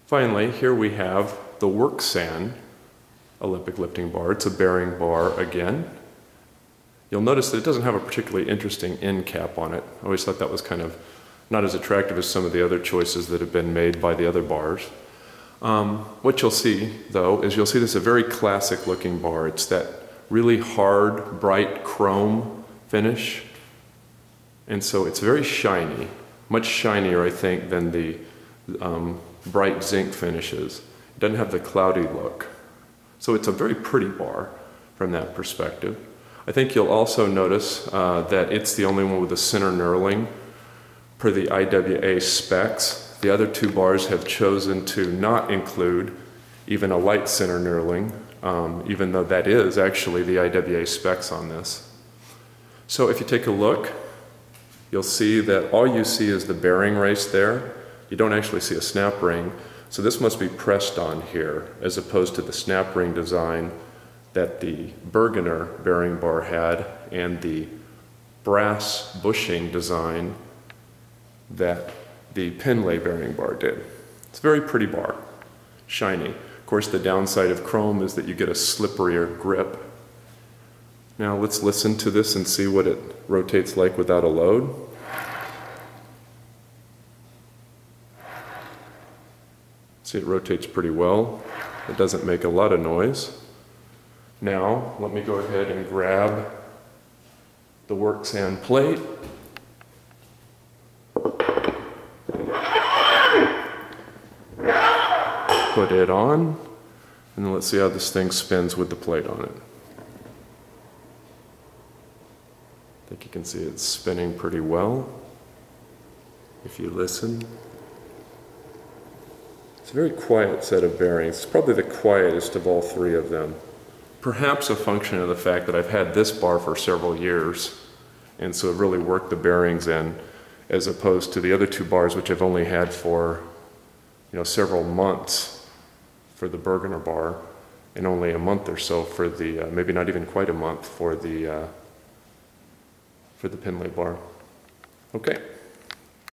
Finally, here we have the Werk San Olympic lifting bar. It's a bearing bar again. You'll notice that it doesn't have a particularly interesting end cap on it. I always thought that was kind of not as attractive as some of the other choices that have been made by the other bars. What you'll see, though, is you'll see this is a very classic looking bar. It's that really hard, bright chrome finish. And so it's very shiny, much shinier, I think, than the bright zinc finishes. It doesn't have the cloudy look. So it's a very pretty bar from that perspective. I think you'll also notice that it's the only one with a center knurling per the IWA specs. The other two bars have chosen to not include even a light center knurling, even though that is actually the IWA specs on this. So if you take a look, you'll see that all you see is the bearing race there. You don't actually see a snap ring. So this must be pressed on here, as opposed to the snap ring design that the Bergener bearing bar had and the brass bushing design that the Pinlay bearing bar did. It's a very pretty bar, shiny. Of course, the downside of chrome is that you get a slipperier grip. Now let's listen to this and see what it rotates like without a load. See, it rotates pretty well. It doesn't make a lot of noise. Now, let me go ahead and grab the Werk San plate. Put it on, and let's see how this thing spins with the plate on it. I think you can see it's spinning pretty well if you listen. It's a very quiet set of bearings. It's probably the quietest of all three of them. Perhaps a function of the fact that I've had this bar for several years, and so I've really worked the bearings in, as opposed to the other two bars which I've only had for several months for the Bergener bar, and only a month or so for the, maybe not even quite a month for the Pinlay bar. Okay.